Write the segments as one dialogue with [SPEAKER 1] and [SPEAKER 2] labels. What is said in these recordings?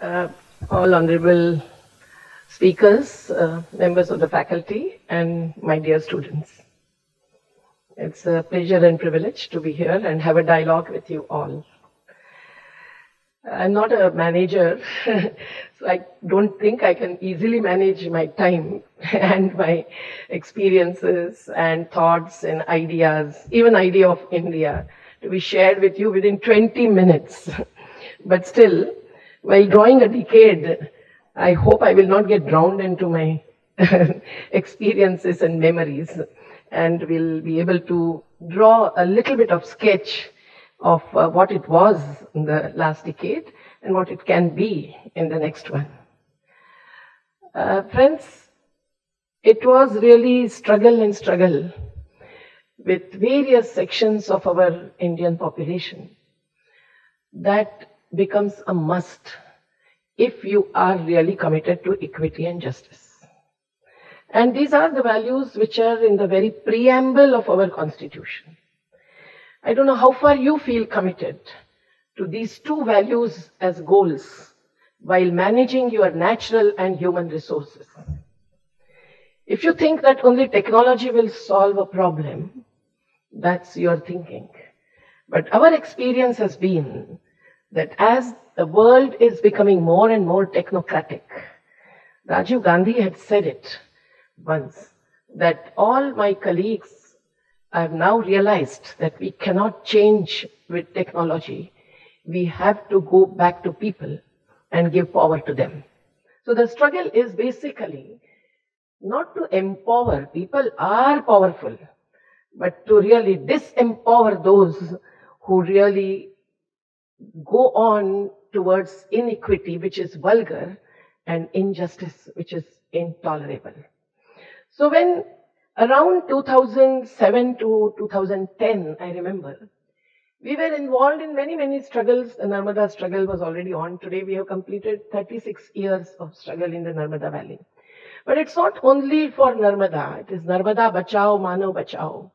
[SPEAKER 1] uh, all honorable speakers, members of the faculty, and my dear students. It's a pleasure and privilege to be here and have a dialogue with you all. I'm not a manager, so I don't think I can easily manage my time and my experiences and thoughts and ideas, even idea of India, to be shared with you within 20 minutes. But still, while drawing a decade, I hope I will not get drowned into my experiences and memories, and will be able to draw a little bit of sketch of what it was in the last decade and what it can be in the next one. Friends, it was really struggle and struggle with various sections of our Indian population that becomes a must if you are really committed to equity and justice. And these are the values which are in the very preamble of our Constitution. I don't know how far you feel committed to these two values as goals while managing your natural and human resources. If you think that only technology will solve a problem, that's your thinking. But our experience has been that as the world is becoming more and more technocratic, Rajiv Gandhi had said it once, that all my colleagues, I have now realized that we cannot change with technology. We have to go back to people and give power to them. So the struggle is basically not to empower, people are powerful, but to really disempower those who really go on towards inequity, which is vulgar, and injustice, which is intolerable. So when around 2007 to 2010, I remember, we were involved in many struggles. The Narmada struggle was already on. Today we have completed 36 years of struggle in the Narmada Valley. But it's not only for Narmada, it is Narmada Bachao Andolan,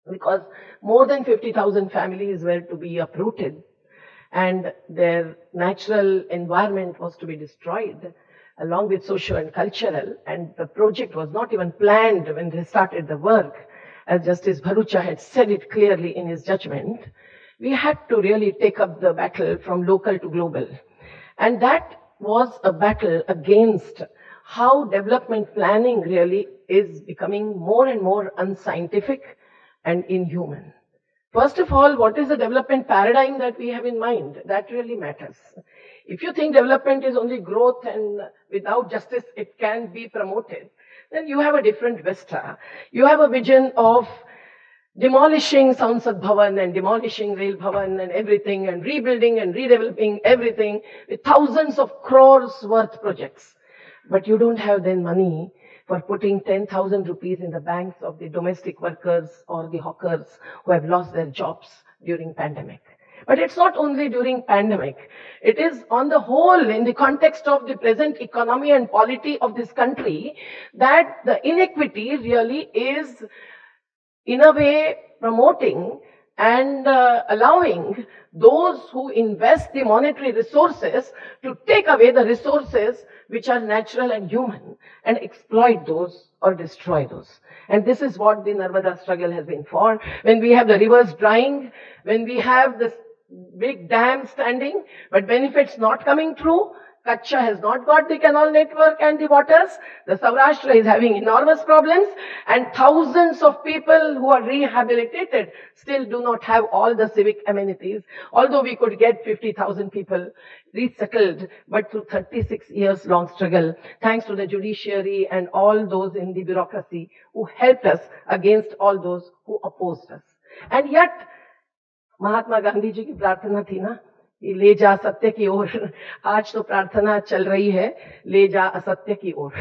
[SPEAKER 1] because more than 50,000 families were to be uprooted and their natural environment was to be destroyed, along with social and cultural, and the project was not even planned when they started the work. As Justice Bharucha had said it clearly in his judgment, we had to really take up the battle from local to global. And that was a battle against how development planning really is becoming more and more unscientific and inhuman. First of all, what is the development paradigm that we have in mind? That really matters. If you think development is only growth and without justice it can be promoted, then you have a different vista. You have a vision of demolishing Sansad Bhavan and demolishing Rail Bhavan and everything, and rebuilding and redeveloping everything with thousands of crores worth projects. But you don't have then money for putting 10,000 rupees in the banks of the domestic workers or the hawkers who have lost their jobs during pandemic. But it's not only during pandemic. It is on the whole, in the context of the present economy and polity of this country, that the inequity really is, in a way, promoting and allowing those who invest the monetary resources to take away the resources which are natural and human and exploit those or destroy those. And this is what the Narmada struggle has been for. When we have the rivers drying, when we have this big dam standing, but benefits not coming through, Kachcha has not got the canal network and the waters, the Saurashtra is having enormous problems, and thousands of people who are rehabilitated still do not have all the civic amenities. Although we could get 50,000 people resettled, but through 36 years long struggle, thanks to the judiciary and all those in the bureaucracy who helped us against all those who opposed us. And yet, Mahatma Gandhi ji की प्रार्थना थी ना, कि ले जा सत्य की ओर. आज तो प्रार्थना चल रही है, ले जा असत्य की ओर.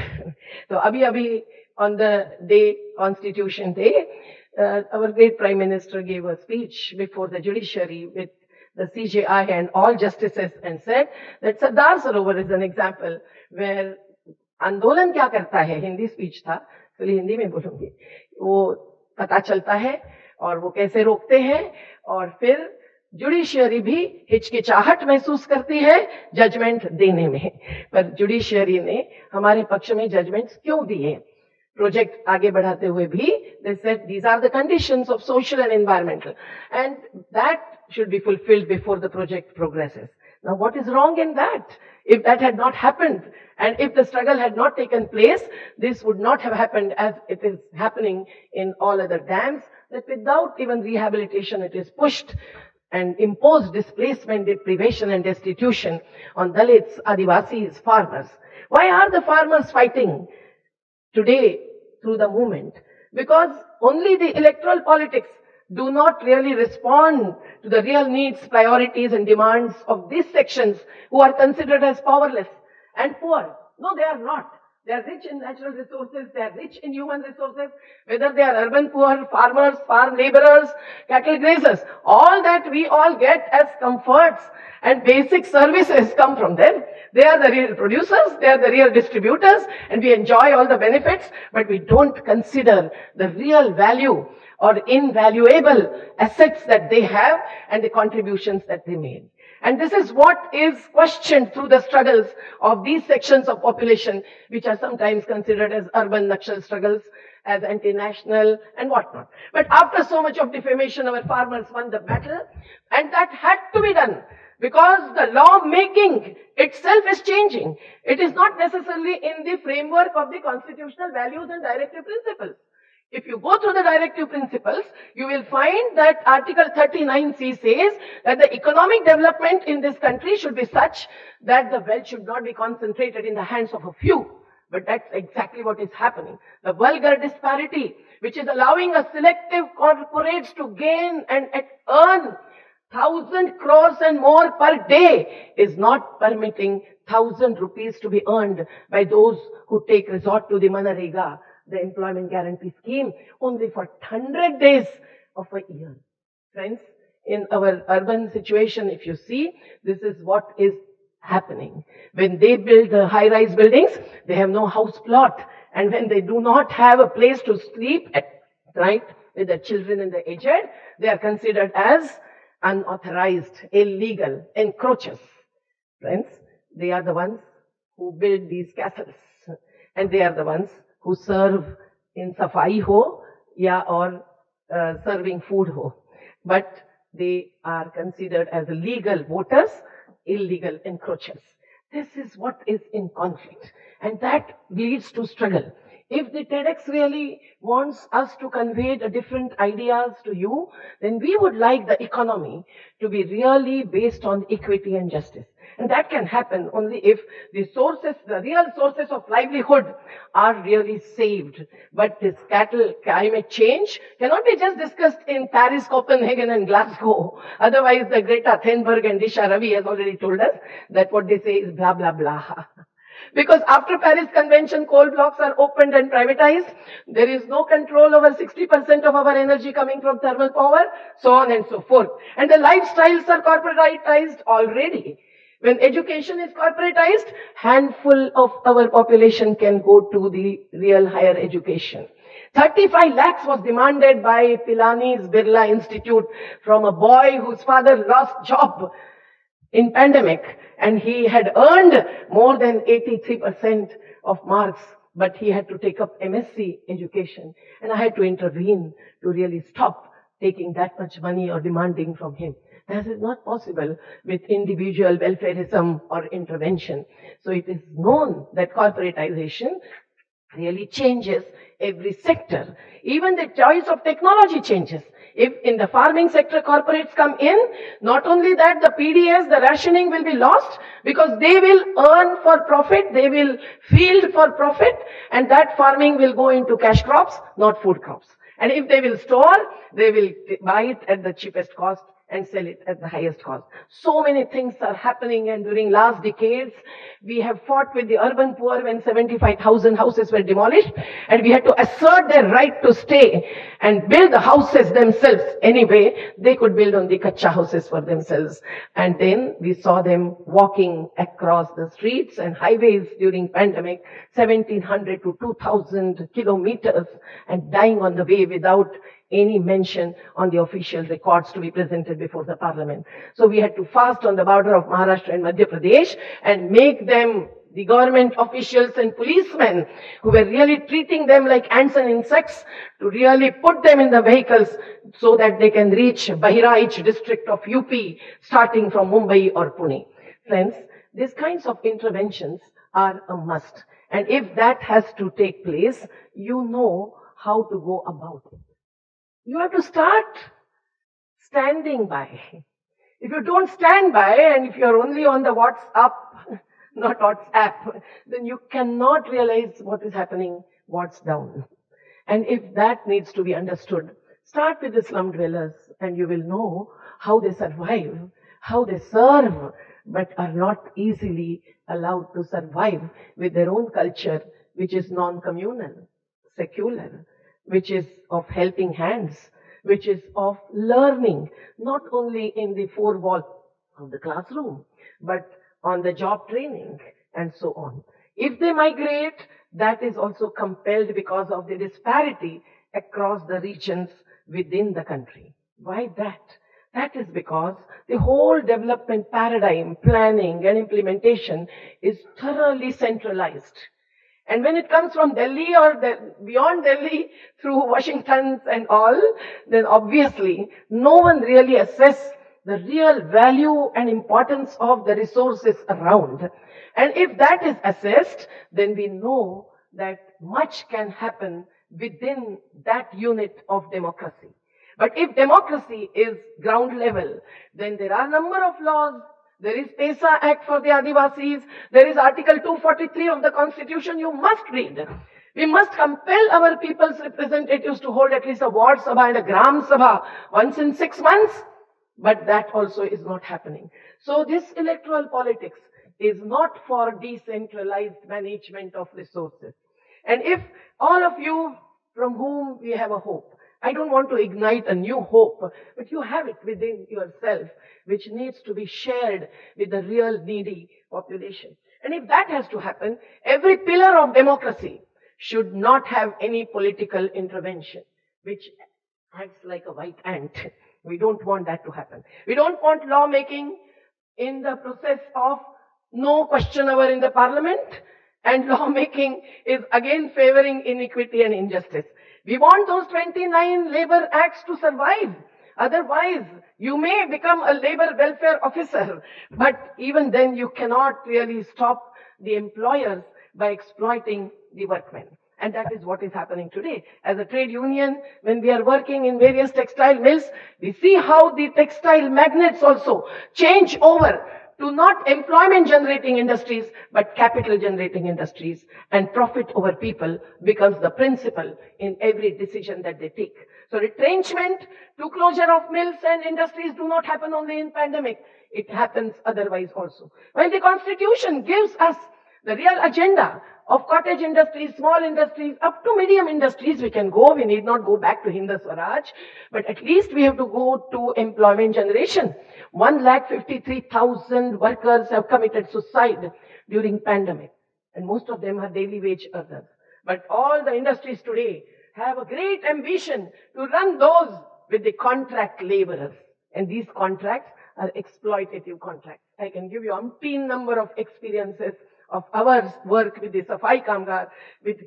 [SPEAKER 1] तो अभी on the day, Constitution Day, our great Prime Minister gave a speech before the judiciary with the CJI and all justices and said that Sardar Sarovar is an example where आंदोलन क्या करता है, हिंदी स्पीच था, तो हिंदी में बोलूंगी, वो पता चलता है और वो कैसे रोकते हैं और फिर जुडिशियरी भी हिचकिचाहट महसूस करती है जजमेंट देने में, पर जुडिशियरी ने हमारे पक्ष में जजमेंट्स क्यों दिए? प्रोजेक्ट आगे बढ़ाते हुए भी they said these are the conditions of social and environmental and that should be fulfilled before the project progresses. Now what is wrong in that? If that had not happened and if the struggle had not taken place, this would not have happened as it is happening in all other dams, that without even rehabilitation it is pushed and imposed displacement, deprivation and destitution on Dalits, Adivasis, farmers. Why are the farmers fighting today through the movement? Because only the electoral politics do not really respond to the real needs, priorities and demands of these sections who are considered as powerless and poor. No, they are not. They are rich in natural resources, they are rich in human resources, whether they are urban poor, farmers, farm laborers, cattle grazers. All that we all get as comforts and basic services come from them. They are the real producers, they are the real distributors, and we enjoy all the benefits, but we don't consider the real value or invaluable assets that they have and the contributions that they made. And this is what is questioned through the struggles of these sections of population, which are sometimes considered as urban Nakshal struggles, as anti-national and whatnot. But after so much of defamation, our farmers won the battle, and that had to be done because the law making itself is changing. It is not necessarily in the framework of the constitutional values and directive principles. If you go through the directive principles, you will find that Article 39C says that the economic development in this country should be such that the wealth should not be concentrated in the hands of a few. But that's exactly what is happening. The vulgar disparity, which is allowing a selective corporates to gain and earn 1,000 crores and more per day, is not permitting 1,000 rupees to be earned by those who take resort to the Manarega, the employment guarantee scheme, only for 100 days of a year. Friends, in our urban situation, if you see, this is what is happening. When they build the high-rise buildings, they have no house plot. And when they do not have a place to sleep at night with the children and the aged, they are considered as unauthorized, illegal, encroachers. Friends, they are the ones who build these castles. And they are the ones who serve in safai ho ya or serving food ho. But they are considered as legal voters, illegal encroachers. This is what is in conflict, and that leads to struggle. If the TEDx really wants us to convey the different ideas to you, then we would like the economy to be really based on equity and justice. And that can happen only if the sources, the real sources of livelihood are really saved. But this climate change cannot be just discussed in Paris, Copenhagen and Glasgow. Otherwise, the Greta Thunberg and Disha Ravi has already told us that what they say is blah, blah, blah. Because after Paris Convention, coal blocks are opened and privatized. There is no control over 60% of our energy coming from thermal power, so on and so forth. And the lifestyles are corporatized already. When education is corporatized, handful of our population can go to the real higher education. 35 lakhs was demanded by Pilani's Birla Institute from a boy whose father lost job in pandemic, and he had earned more than 83% of marks, but he had to take up MSc education, and I had to intervene to really stop taking that much money or demanding from him. That is not possible with individual welfareism or intervention. So it is known that corporatization really changes every sector. Even the choice of technology changes. If in the farming sector corporates come in, not only that, the PDS, the rationing will be lost because they will earn for profit, they will field for profit, and that farming will go into cash crops, not food crops. And if they will store, they will buy it at the cheapest cost and sell it at the highest cost. So many things are happening, and during last decades, we have fought with the urban poor when 75,000 houses were demolished, and we had to assert their right to stay and build the houses themselves. Anyway, they could build on the kacha houses for themselves. And then we saw them walking across the streets and highways during pandemic, 1,700 to 2,000 kilometers, and dying on the way without any mention on the official records to be presented before the parliament. So we had to fast on the border of Maharashtra and Madhya Pradesh and make them, the government officials and policemen who were really treating them like ants and insects, to really put them in the vehicles so that they can reach Bahraich district of UP, starting from Mumbai or Pune. Friends, these kinds of interventions are a must. And if that has to take place, you know how to go about it. You have to start standing by. If you don't stand by, and if you're only on the WhatsApp, not WhatsApp, then you cannot realize what is happening, what's down. And if that needs to be understood, start with the slum dwellers and you will know how they survive, how they serve, but are not easily allowed to survive with their own culture, which is non-communal, secular, which is of helping hands, which is of learning, not only in the four walls of the classroom, but on the job training and so on. If they migrate, that is also compelled because of the disparity across the regions within the country. Why that? That is because the whole development paradigm, planning and implementation is thoroughly centralized. And when it comes from Delhi or beyond Delhi through Washington and all, then obviously no one really assesses the real value and importance of the resources around. And if that is assessed, then we know that much can happen within that unit of democracy. But if democracy is ground level, then there are a number of laws. There is PESA Act for the Adivasis. There is Article 243 of the Constitution you must read. We must compel our people's representatives to hold at least a Ward Sabha and a Gram Sabha once in 6 months. But that also is not happening. So this electoral politics is not for decentralized management of resources. And if all of you from whom we have a hope, I don't want to ignite a new hope, but you have it within yourself, which needs to be shared with the real needy population. And if that has to happen, every pillar of democracy should not have any political intervention, which acts like a white ant. We don't want that to happen. We don't want lawmaking in the process of no question hour in the parliament, and lawmaking is again favoring inequity and injustice. We want those 29 labor acts to survive. Otherwise, you may become a labor welfare officer, but even then you cannot really stop the employers by exploiting the workmen. And that is what is happening today. As a trade union, when we are working in various textile mills, we see how the textile magnates also change over to not employment generating industries, but capital generating industries. And profit over people becomes the principle in every decision that they take. So retrenchment to closure of mills and industries do not happen only in pandemic. It happens otherwise also. When the Constitution gives us the real agenda of cottage industries, small industries, up to medium industries, we can go. We need not go back to Hind Swaraj, but at least we have to go to employment generation. 1,53,000 workers have committed suicide during pandemic, and most of them are daily wage earners. But all the industries today have a great ambition to run those with the contract laborers, and these contracts are exploitative contracts. I can give you umpteen number of experiences of our work with the Safai Kamgar, with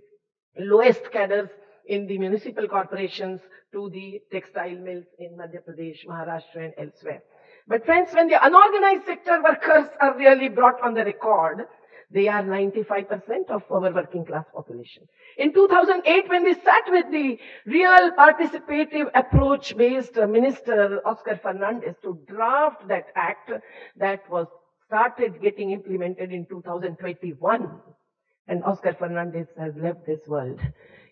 [SPEAKER 1] lowest cadres in the municipal corporations to the textile mills in Madhya Pradesh, Maharashtra and elsewhere. But friends, when the unorganized sector workers are really brought on the record, they are 95% of our working class population. In 2008, when we sat with the real participative approach-based minister, Oscar Fernandez, to draft that act that was started getting implemented in 2021, and Oscar Fernandez has left this world.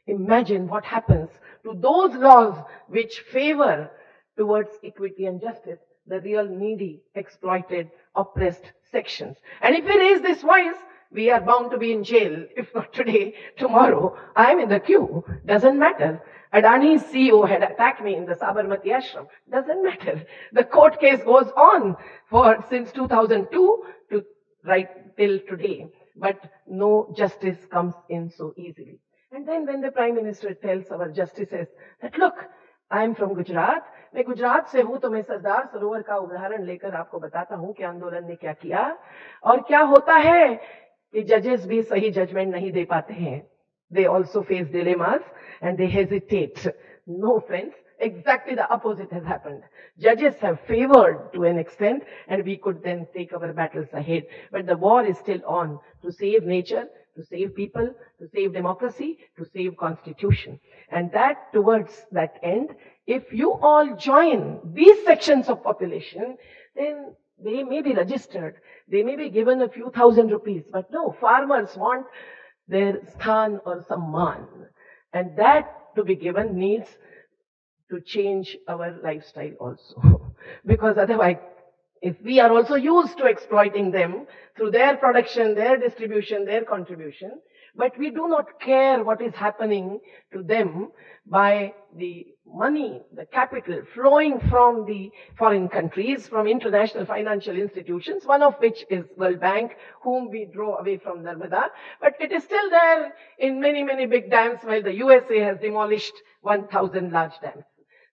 [SPEAKER 1] Imagine what happens to those laws which favor towards equity and justice the real needy, exploited, oppressed sections. And if we raise this voice, we are bound to be in jail. If not today, tomorrow. I am in the queue. Doesn't matter. Adani's CEO had attacked me in the Sabarmati ashram. Doesn't matter. The court case goes on since 2002 to right till today. But no justice comes in so easily. And then when the Prime Minister tells our justices that, look, I am from Gujarat. मैं गुजरात से हूं, तो मैं सरदार सरोवर का उदाहरण लेकर आपको बताता हूं कि आंदोलन ने क्या किया और क्या होता है कि जजेस भी सही जजमेंट नहीं दे पाते हैं। They also face dilemmas and they hesitate. No, friends, exactly the opposite has happened. Judges have favored to an extent, and we could then take our battles ahead. But the war is still on to save nature, to save people, to save democracy, to save constitution. And that towards that end, if you all join these sections of population, then they may be registered. They may be given a few thousand rupees. But no, farmers want their sthan or samman, and that to be given needs to change our lifestyle also. Because otherwise, if we are also used to exploiting them through their production, their distribution, their contribution, but we do not care what is happening to them by the money, the capital flowing from the foreign countries, from international financial institutions, one of which is World Bank, whom we draw away from Narmada, but it is still there in many, many big dams, while the USA has demolished 1,000 large dams.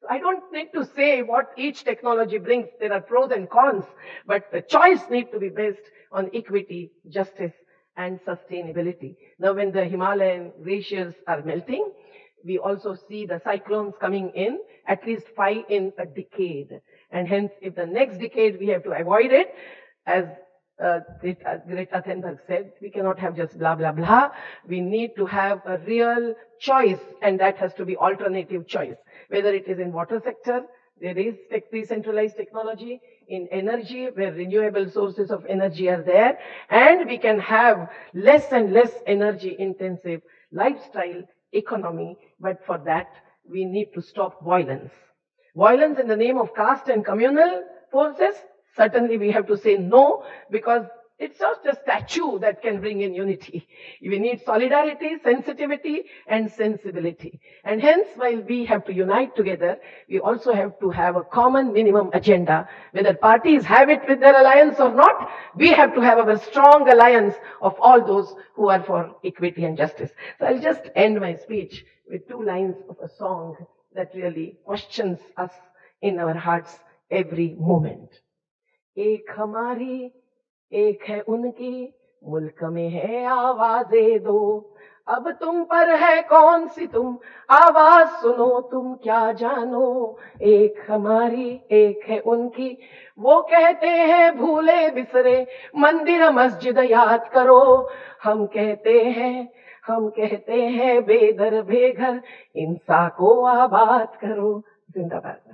[SPEAKER 1] So I don't need to say what each technology brings. There are pros and cons, but the choice needs to be based on equity, justice, and sustainability. Now, when the Himalayan glaciers are melting, we also see the cyclones coming in, at least 5 in a decade. And hence, if the next decade we have to avoid it, as Greta Thunberg said, we cannot have just blah, blah, blah. We need to have a real choice, and that has to be alternative choice. Whether it is in water sector, there is decentralized technology, in energy, where renewable sources of energy are there, and we can have less and less energy intensive lifestyle economy, but for that we need to stop violence. Violence in the name of caste and communal forces, certainly we have to say no, because it's not a statue that can bring in unity. We need solidarity, sensitivity, and sensibility. And hence, while we have to unite together, we also have to have a common minimum agenda. Whether parties have it with their alliance or not, we have to have a strong alliance of all those who are for equity and justice. So I'll just end my speech with 2 lines of a song that really questions us in our hearts every moment. एक हमारी, एक है उनकी, मुल्क में है आवाज़ें दो, अब तुम पर है कौन सी तुम, आवाज सुनो तुम क्या जानो, एक हमारी एक है उनकी, वो कहते हैं भूले बिसरे, मंदिर मस्जिद याद करो, हम कहते हैं बेदर बेघर, इंसा को आबाद करो। जिंदाबाद।